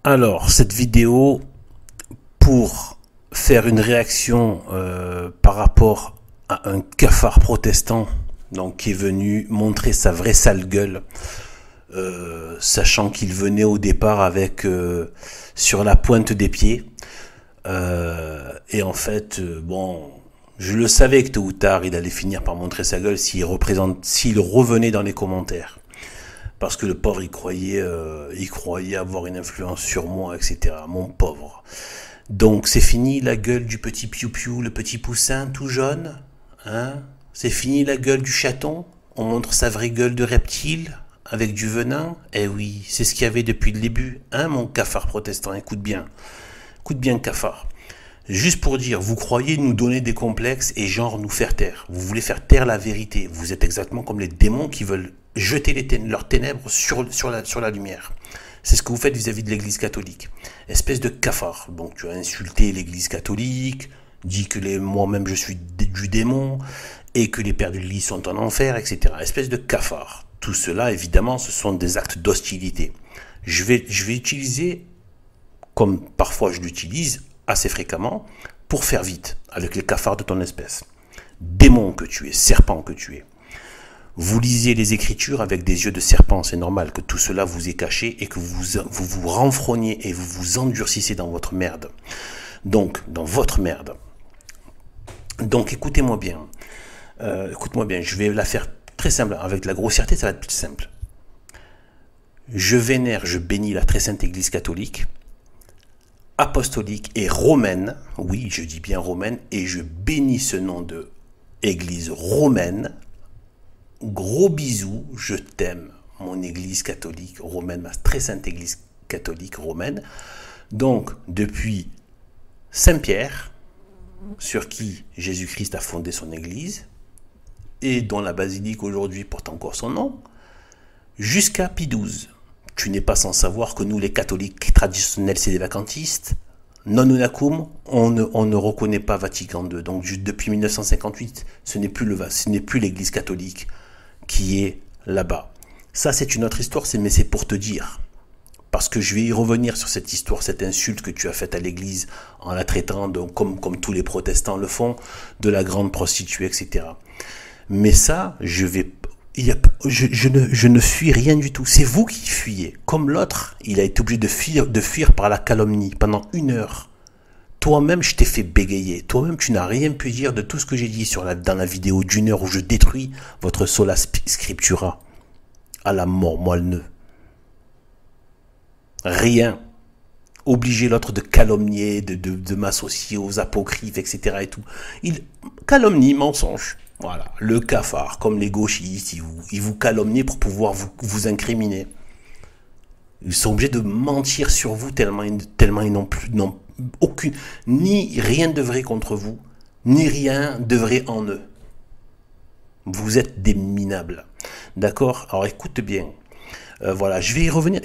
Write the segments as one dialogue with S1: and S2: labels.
S1: Alors, cette vidéo, pour faire une réaction par rapport à un cafard protestant donc, qui est venu montrer sa vraie sale gueule, sachant qu'il venait au départ avec sur la pointe des pieds. Et en fait, bon, je le savais que tôt ou tard, il allait finir par montrer sa gueule s'il revenait dans les commentaires. Parce que le pauvre, il croyait avoir une influence sur moi, etc. Mon pauvre. Donc, c'est fini la gueule du petit piou-piou, le petit poussin tout jaune, hein? C'est fini la gueule du chaton. On montre sa vraie gueule de reptile, avec du venin. Eh oui, c'est ce qu'il y avait depuis le début, hein, mon cafard protestant. Écoute bien, cafard. Juste pour dire, vous croyez nous donner des complexes et genre nous faire taire. Vous voulez faire taire la vérité. Vous êtes exactement comme les démons qui veulent jeter leurs ténèbres sur la lumière. C'est ce que vous faites vis-à-vis de l'église catholique. Espèce de cafard. Donc tu as insulté l'église catholique, dit que moi-même je suis du démon, et que les pères de l'église sont en enfer, etc. Espèce de cafard. Tout cela, évidemment, ce sont des actes d'hostilité. Je vais utiliser, comme parfois je l'utilise assez fréquemment, pour faire vite, avec les cafards de ton espèce. Démon que tu es, serpent que tu es. Vous lisez les Écritures avec des yeux de serpent, c'est normal que tout cela vous est caché et que vous renfrogniez et vous vous endurcissez dans votre merde. Donc, dans votre merde. Donc, écoutez-moi bien. Écoute-moi bien, je vais la faire très simple. Avec la grossièreté, ça va être plus simple. Je vénère, je bénis la très sainte Église catholique, apostolique et romaine. Oui, je dis bien romaine, et je bénis ce nom de Église romaine. Gros bisous, je t'aime, mon église catholique romaine, ma très sainte église catholique romaine. Donc, depuis Saint-Pierre, sur qui Jésus-Christ a fondé son église, et dont la basilique aujourd'hui porte encore son nom, jusqu'à Pie XII. Tu n'es pas sans savoir que nous, les catholiques traditionnels sédévacantistes, non unacum, on ne reconnaît pas Vatican II. Donc, depuis 1958, ce n'est plus l'église catholique qui est là-bas. Ça, c'est une autre histoire, mais c'est pour te dire. Parce que je vais y revenir sur cette histoire, cette insulte que tu as faite à l'église en la traitant, comme tous les protestants le font, de la grande prostituée, etc. Mais ça, je ne fuis rien du tout. C'est vous qui fuyez. Comme l'autre, il a été obligé de fuir par la calomnie pendant 1 heure. Toi-même, je t'ai fait bégayer. Toi-même, tu n'as rien pu dire de tout ce que j'ai dit dans la vidéo d'1 heure où je détruis votre sola scriptura à la mort moelle-neu. Rien. Obliger l'autre de calomnier, de m'associer aux apocryphes, etc. et tout. Calomnie, mensonge. Voilà. Le cafard, comme les gauchistes, ils vous calomnient pour pouvoir vous incriminer. Ils sont obligés de mentir sur vous tellement ils n'ont aucune, ni rien de vrai contre vous, ni rien de vrai en eux. Vous êtes des minables. D'accord? Alors écoute bien. Voilà, je vais y revenir.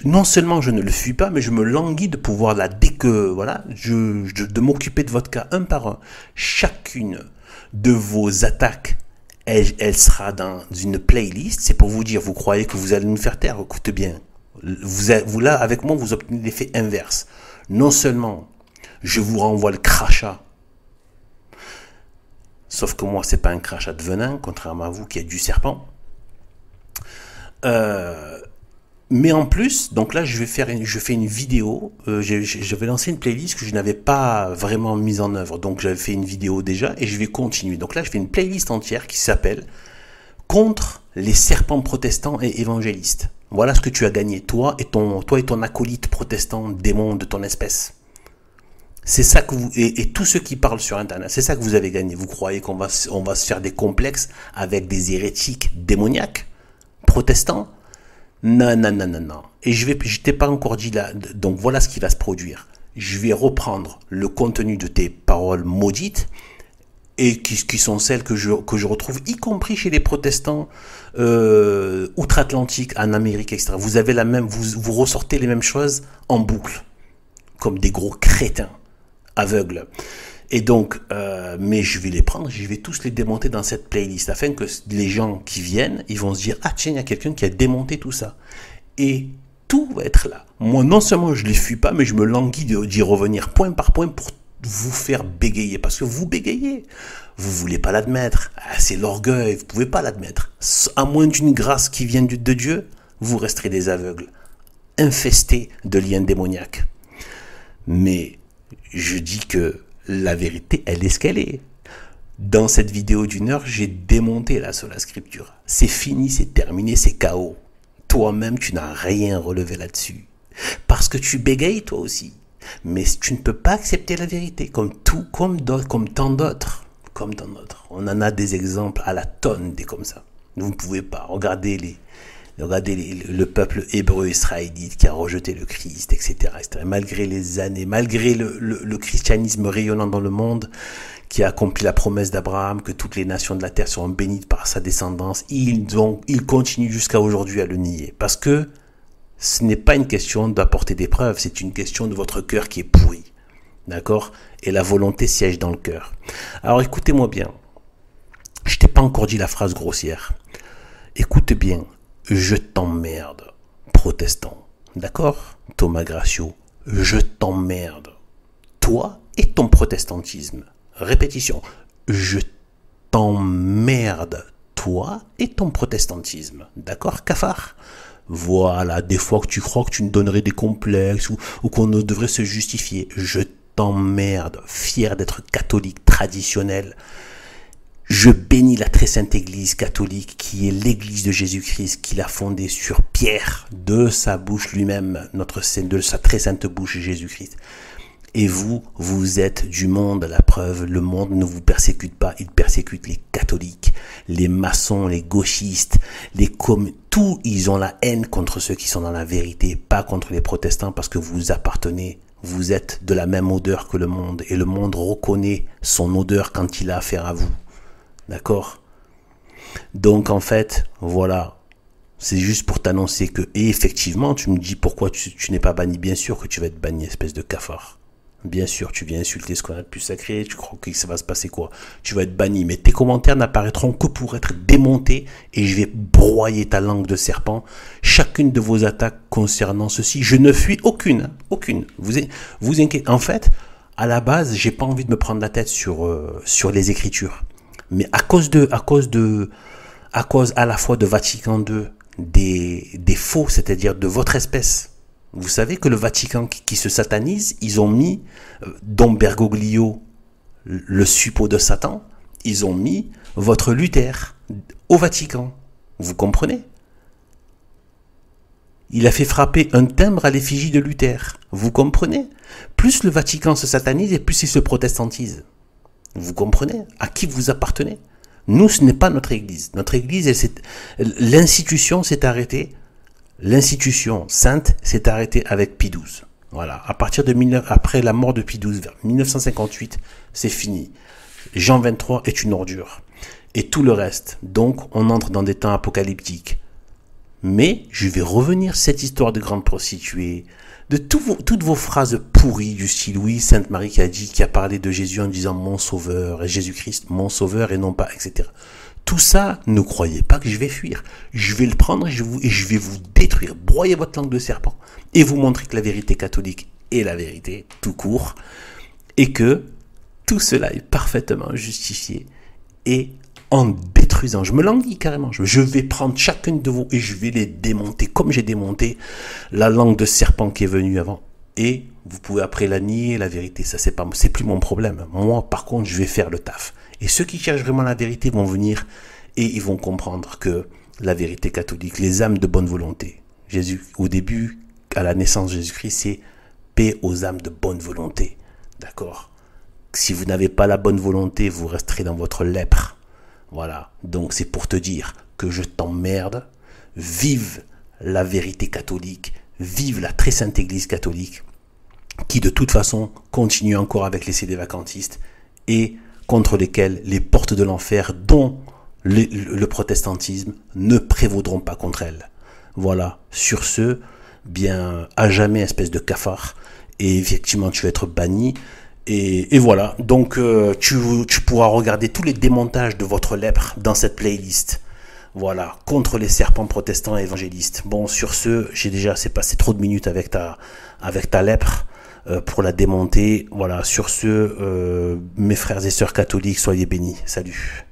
S1: Non seulement je ne le fuis pas, mais je me languis de pouvoir de m'occuper de votre cas un par un. Chacune de vos attaques, elle sera dans une playlist. C'est pour vous dire, vous croyez que vous allez nous faire taire? Écoute bien. Vous là, avec moi, vous obtenez l'effet inverse. Non seulement je vous renvoie le crachat, sauf que moi, c'est pas un crachat de venin, contrairement à vous qui êtes du serpent. Mais en plus, donc là, je fais une vidéo. Je vais lancer une playlist que je n'avais pas vraiment mise en œuvre. Donc, j'avais fait une vidéo déjà et je vais continuer. Donc là, je fais une playlist entière qui s'appelle Contre les serpents protestants et évangélistes. Voilà ce que tu as gagné, toi et ton acolyte protestant démon de ton espèce. C'est ça que vous et tous ceux qui parlent sur Internet, c'est ça que vous avez gagné. Vous croyez qu'on va se faire des complexes avec des hérétiques démoniaques protestants? Non. Et je t'ai pas encore dit là. Donc voilà ce qui va se produire. Je vais reprendre le contenu de tes paroles maudites et qui sont celles que je retrouve, y compris chez les protestants outre-Atlantique, en Amérique, etc. Vous avez vous ressortez les mêmes choses en boucle, comme des gros crétins aveugles. Et donc, mais je vais les prendre, je vais tous les démonter dans cette playlist, afin que les gens qui viennent, ils vont se dire, ah tiens, il y a quelqu'un qui a démonté tout ça. Et Tout va être là. Moi, non seulement je ne les fuis pas, mais je me languis d'y revenir point par point pour vous faire bégayer. Parce que vous bégayez. Vous ne voulez pas l'admettre. Ah, c'est l'orgueil, vous ne pouvez pas l'admettre. À moins d'une grâce qui vient de Dieu, vous resterez des aveugles, infestés de liens démoniaques. Mais je dis que la vérité, elle est ce qu'elle est. Dans cette vidéo d'1 heure, j'ai démonté la sola scriptura. C'est fini, c'est terminé, c'est KO. Toi-même, tu n'as rien relevé là-dessus. Parce que tu bégayes toi aussi. Mais tu ne peux pas accepter la vérité, comme tant d'autres. Comme dans d'autres. On en a des exemples à la tonne, des comme ça. Vous ne pouvez pas. Regardez le peuple hébreu israélite qui a rejeté le Christ, etc. Malgré les années, malgré le christianisme rayonnant dans le monde, qui a accompli la promesse d'Abraham, que toutes les nations de la terre seront bénies par sa descendance, ils continuent jusqu'à aujourd'hui à le nier. Parce que ce n'est pas une question d'apporter des preuves, c'est une question de votre cœur qui est pourri. D'accord? Et la volonté siège dans le cœur. Alors écoutez-moi bien. Je t'ai pas encore dit la phrase grossière. Écoute bien. Je t'emmerde, protestant. D'accord? Thomas Graciot. Je t'emmerde. Toi et ton protestantisme. Répétition. Je t'emmerde. Toi et ton protestantisme. D'accord, cafard? Voilà, des fois que tu crois que tu nous donnerais des complexes ou qu'on devrait se justifier. Je t'emmerde. Fier d'être catholique traditionnel. Je bénis la très sainte église catholique qui est l'église de Jésus-Christ qu'il a fondée sur Pierre, de sa bouche lui-même, de sa très sainte bouche Jésus-Christ. Et vous êtes du monde, la preuve, le monde ne vous persécute pas, il persécute les catholiques, les maçons, les gauchistes, tout, ils ont la haine contre ceux qui sont dans la vérité, pas contre les protestants parce que vous appartenez, vous êtes de la même odeur que le monde et le monde reconnaît son odeur quand il a affaire à vous. D'accord? Donc en fait, voilà, c'est juste pour t'annoncer que, et effectivement, tu me dis pourquoi tu n'es pas banni. Bien sûr que tu vas être banni, espèce de cafard. Bien sûr, tu viens insulter ce qu'on a de plus sacré, tu crois que ça va se passer quoi? Tu vas être banni, mais tes commentaires n'apparaîtront que pour être démontés et je vais broyer ta langue de serpent. Chacune de vos attaques concernant ceci, je ne fuis aucune, aucune. Vous inquiétez. En fait, à la base, j'ai pas envie de me prendre la tête sur les Écritures. Mais à cause à la fois de Vatican II, des faux, c'est-à-dire de votre espèce. Vous savez que le Vatican qui se satanise, ils ont mis, dont Bergoglio, le suppôt de Satan, ils ont mis votre Luther au Vatican. Vous comprenez? Il a fait frapper un timbre à l'effigie de Luther. Vous comprenez? Plus le Vatican se satanise et plus il se protestantise. Vous comprenez? À qui vous appartenez? Nous, ce n'est pas notre église. Notre église, l'institution s'est arrêtée. L'institution sainte s'est arrêtée avec Pie XII. Voilà. À partir après la mort de Pie XII, vers 1958, c'est fini. Jean 23 est une ordure. Et tout le reste. Donc, on entre dans des temps apocalyptiques. Mais, je vais revenir cette histoire de grande prostituée, de toutes vos phrases pourries du style, oui, Sainte Marie qui a parlé de Jésus en disant mon sauveur, et Jésus-Christ, mon sauveur, et non pas, etc. Tout ça, ne croyez pas que je vais fuir. Je vais le prendre et je vais vous détruire, broyer votre langue de serpent, et vous montrer que la vérité catholique est la vérité, tout court, et que tout cela est parfaitement justifié, et en détruisant, je me languis carrément, je vais prendre chacune de vous et je vais les démonter comme j'ai démonté la langue de serpent qui est venue avant. Et vous pouvez après la nier, la vérité, ça c'est plus mon problème. Moi par contre je vais faire le taf. Et ceux qui cherchent vraiment la vérité vont venir et ils vont comprendre que la vérité catholique, les âmes de bonne volonté, Jésus, au début, à la naissance de Jésus-Christ, c'est paix aux âmes de bonne volonté. D'accord? Si vous n'avez pas la bonne volonté, vous resterez dans votre lèpre. Voilà, donc c'est pour te dire que je t'emmerde, vive la vérité catholique, vive la très sainte église catholique, qui de toute façon continue encore avec les CD vacantistes et contre lesquels les portes de l'enfer, dont le protestantisme, ne prévaudront pas contre elles. Voilà, sur ce, bien à jamais espèce de cafard, et effectivement tu vas être banni. Et voilà, donc tu pourras regarder tous les démontages de votre lèpre dans cette playlist. Voilà, contre les serpents protestants et évangélistes. Bon, sur ce, j'ai déjà assez passé trop de minutes avec ta lèpre pour la démonter. Voilà, sur ce, mes frères et sœurs catholiques, soyez bénis. Salut.